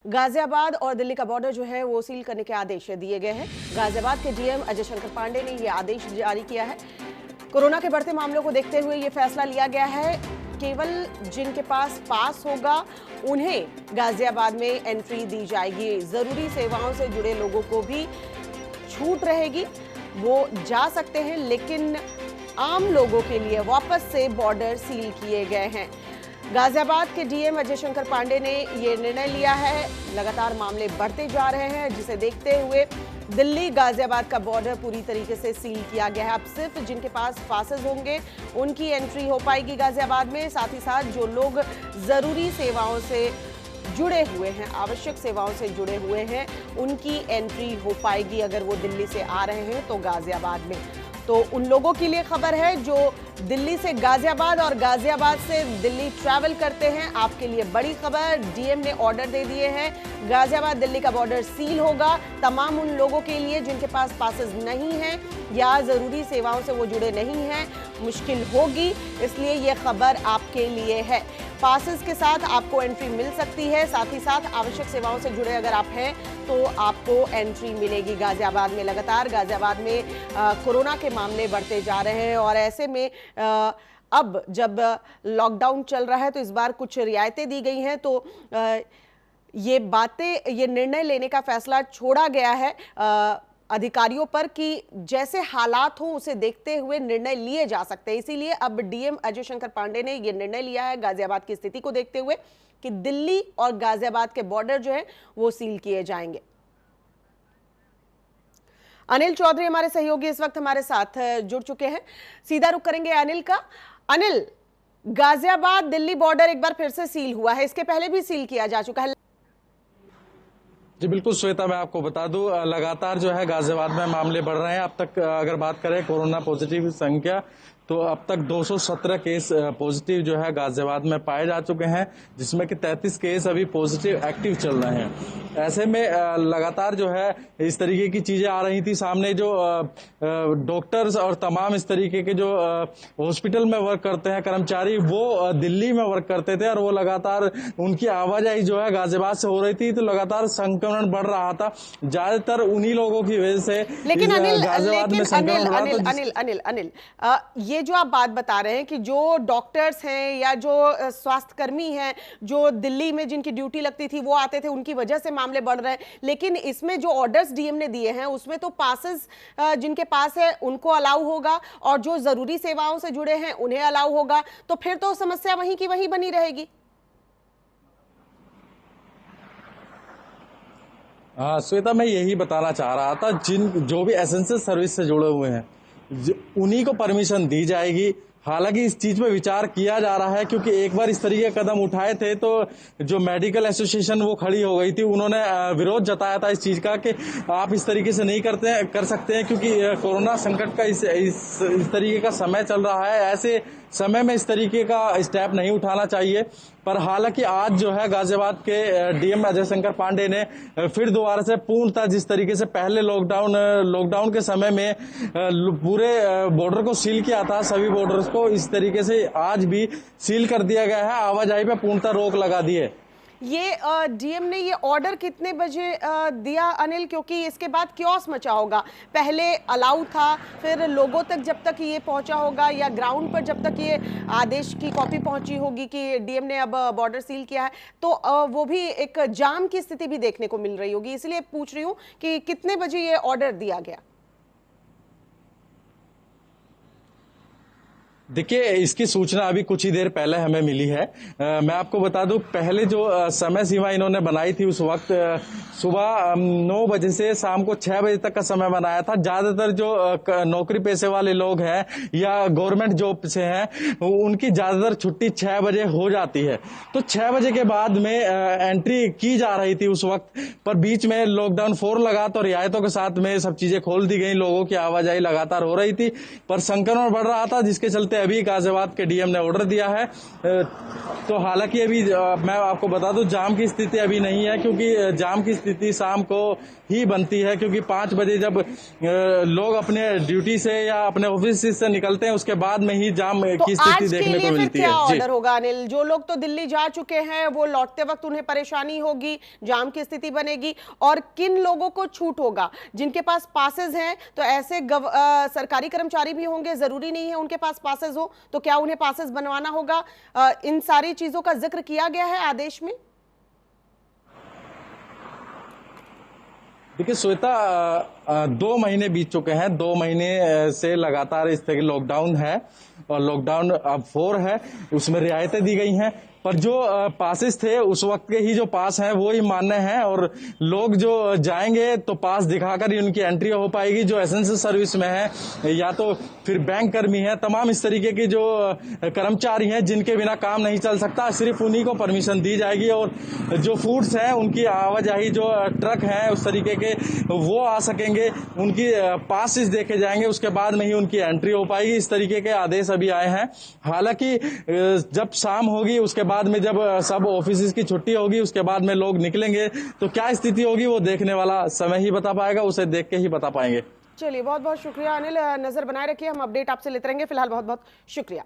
गाजियाबाद और दिल्ली का बॉर्डर जो है वो सील करने के आदेश दिए गए हैं। गाजियाबाद के डीएम अजय शंकर पांडे ने यह आदेश जारी किया है। कोरोना के बढ़ते मामलों को देखते हुए यह फैसला लिया गया है। केवल जिनके पास पास होगा उन्हें गाजियाबाद में एंट्री दी जाएगी। जरूरी सेवाओं से जुड़े लोगों को भी छूट रहेगी, वो जा सकते हैं, लेकिन आम लोगों के लिए वापस से बॉर्डर सील किए गए हैं। गाजियाबाद के डीएम अजय शंकर पांडे ने ये निर्णय लिया है। लगातार मामले बढ़ते जा रहे हैं, जिसे देखते हुए दिल्ली गाजियाबाद का बॉर्डर पूरी तरीके से सील किया गया है। अब सिर्फ जिनके पास पासेस होंगे उनकी एंट्री हो पाएगी गाजियाबाद में। साथ ही साथ जो लोग जरूरी सेवाओं से जुड़े हुए हैं, आवश्यक सेवाओं से जुड़े हुए हैं, उनकी एंट्री हो पाएगी अगर वो दिल्ली से आ रहे हैं तो गाजियाबाद में। तो उन लोगों के लिए खबर है जो दिल्ली से गाजियाबाद और गाजियाबाद से दिल्ली ट्रैवल करते हैं, आपके लिए बड़ी खबर। डीएम ने ऑर्डर दे दिए हैं, गाजियाबाद दिल्ली का बॉर्डर सील होगा। तमाम उन लोगों के लिए जिनके पास पासेस नहीं हैं या जरूरी सेवाओं से वो जुड़े नहीं हैं, मुश्किल होगी, इसलिए ये खबर आपके लिए है। पासेस के साथ आपको एंट्री मिल सकती है, साथ ही साथ आवश्यक सेवाओं से जुड़े अगर आप हैं तो आपको एंट्री मिलेगी गाजियाबाद में। लगातार गाजियाबाद में कोरोना के मामले बढ़ते जा रहे हैं और ऐसे में अब जब लॉकडाउन चल रहा है तो इस बार कुछ रियायतें दी गई हैं, तो ये निर्णय लेने का फैसला छोड़ा गया है अधिकारियों पर कि जैसे हालात हो उसे देखते हुए निर्णय लिए जा सकते हैं। इसीलिए अब डीएम अजय शंकर पांडे ने यह निर्णय लिया है गाजियाबाद की स्थिति को देखते हुए कि दिल्ली और गाजियाबाद के बॉर्डर जो है वो सील किए जाएंगे। अनिल चौधरी हमारे सहयोगी इस वक्त हमारे साथ जुड़ चुके हैं, सीधा रुख करेंगे अनिल का। अनिल, गाजियाबाद दिल्ली बॉर्डर एक बार फिर से सील हुआ है, इसके पहले भी सील किया जा चुका है। जी बिल्कुल श्वेता, मैं आपको बता दूं लगातार जो है गाजियाबाद में मामले बढ़ रहे हैं। अब तक अगर बात करें कोरोना पॉजिटिव संख्या तो अब तक 217 केस पॉजिटिव जो है गाजियाबाद में पाए जा चुके हैं, जिसमें कि 33 केस अभी पॉजिटिव एक्टिव चल रहे हैं। ऐसे में लगातार जो है इस तरीके की चीजें आ रही थी सामने। जो डॉक्टर्स और तमाम इस तरीके के जो हॉस्पिटल में वर्क करते हैं कर्मचारी, वो दिल्ली में वर्क करते थे और वो लगातार उनकी आवाजाही जो है गाजियाबाद से हो रही थी, तो लगातार संक्रमण बढ़ रहा था। ज्यादातर उन्हीं लोगों की वजह से लेकिन गाजियाबाद में संक्रमण अनिल, ये जो आप बात बता रहे हैं कि जो डॉक्टर्स हैं या जो स्वास्थ्यकर्मी हैं जो दिल्ली में जिनकी ड्यूटी लगती थी वो आते थे, उनकी वजह से मामले बढ़ रहे हैं, लेकिन इसमें जो ऑर्डर्स डीएम ने दिए हैं उसमें तो पासेस जिनके पास है उनको अलाउ होगा और जो जरूरी सेवाओं से जुड़े हैं उन्हें अलाउ होगा, तो फिर तो समस्या वहीं की वहीं बनी रहेगी। हाँ श्वेता, मैं यही बताना चाह रहा था, जो भी एसेंशियल सर्विस से जुड़े हुए हैं उन्हीं को परमिशन दी जाएगी। हालांकि इस चीज पे विचार किया जा रहा है, क्योंकि एक बार इस तरीके के कदम उठाए थे तो जो मेडिकल एसोसिएशन वो खड़ी हो गई थी, उन्होंने विरोध जताया था इस चीज का कि आप इस तरीके से नहीं कर सकते हैं, क्योंकि कोरोना संकट का इस तरीके का समय चल रहा है। ऐसे समय में इस तरीके का स्टेप नहीं उठाना चाहिए। पर हालांकि आज जो है गाजियाबाद के डीएम अजय शंकर पांडे ने फिर दोबारा से पूर्णतः जिस तरीके से पहले लॉकडाउन के समय में पूरे बॉर्डर को सील किया था, सभी बॉर्डर्स को, इस तरीके से आज भी सील कर दिया गया है। आवाजाही पे पूर्णतः रोक लगा दी है। ये डीएम ने ये ऑर्डर कितने बजे दिया अनिल, क्योंकि इसके बाद क्योस मचा होगा? पहले अलाउ था, फिर लोगों तक जब तक ये पहुंचा होगा या ग्राउंड पर जब तक ये आदेश की कॉपी पहुंची होगी कि डीएम ने अब बॉर्डर सील किया है, तो वो भी एक जाम की स्थिति भी देखने को मिल रही होगी। इसलिए पूछ रही हूँ कि कितने बजे ये ऑर्डर दिया गया? देखिए, इसकी सूचना अभी कुछ ही देर पहले हमें मिली है। मैं आपको बता दूं, पहले जो समय सीमा इन्होंने बनाई थी उस वक्त सुबह 9 बजे से शाम को 6 बजे तक का समय बनाया था। ज्यादातर जो नौकरी पेशे वाले लोग हैं या गवर्नमेंट जॉब से हैं, उनकी ज्यादातर छुट्टी 6 बजे हो जाती है, तो 6 बजे के बाद में एंट्री की जा रही थी उस वक्त। पर बीच में लॉकडाउन 4 लगा तो रियायतों के साथ में सब चीजें खोल दी गई, लोगों की आवाजाही लगातार हो रही थी, पर संक्रमण बढ़ रहा था, जिसके चलते अभी गाजियाबाद के डीएम ने ऑर्डर दिया है। तो हालांकि अभी मैं आपको बता दूं, जाम की स्थिति अभी नहीं है, क्योंकि जाम की स्थिति शाम को ही बनती है, क्योंकि 5 बजे जब लोग अपने ड्यूटी से या अपने ऑफिस से निकलते हैं, उसके बाद में ही जाम की स्थिति देखने को मिलती है। क्या ऑर्डर होगा अनिल? जो लोग तो दिल्ली जा चुके हैं वो लौटते वक्त उन्हें परेशानी होगी, जाम की स्थिति बनेगी, और किन लोगों को छूट होगा? जिनके पास पासेस हैं, तो ऐसे सरकारी कर्मचारी भी होंगे, जरूरी नहीं है उनके पास पासेस हो, तो क्या उन्हें पासेस बनवाना होगा? इन सारी चीजों का जिक्र किया गया है आदेश में। देखिए श्वेता, 2 महीने बीत चुके हैं। 2 महीने से लगातार इस तरह की लॉकडाउन है, और लॉकडाउन अब 4 है, उसमें रियायतें दी गई हैं, पर जो पासेस थे उस वक्त के ही जो पास हैं वो ही मान्य हैं, और लोग जो जाएंगे तो पास दिखाकर ही उनकी एंट्री हो पाएगी। जो एसेंशियल सर्विस में है या तो फिर बैंक कर्मी है, तमाम इस तरीके के जो कर्मचारी हैं जिनके बिना काम नहीं चल सकता, सिर्फ उन्हीं को परमिशन दी जाएगी। और जो फूड्स हैं उनकी आवाजाही, जो ट्रक हैं उस तरीके के, वो आ सकेंगे, उनकी पासेस देखे जाएंगे, उसके बाद में ही उनकी एंट्री हो पाएगी। इस तरीके के आदेश अभी आए हैं। हालांकि जब शाम होगी, उसके बाद में जब सब ऑफिस की छुट्टी होगी, उसके बाद में लोग निकलेंगे, तो क्या स्थिति होगी वो देखने वाला समय ही बता पाएगा, उसे देख के ही बता पाएंगे। चलिए, बहुत बहुत शुक्रिया अनिल, नजर बनाए रखिए, हम अपडेट आपसे लेते रहेंगे। फिलहाल बहुत बहुत शुक्रिया।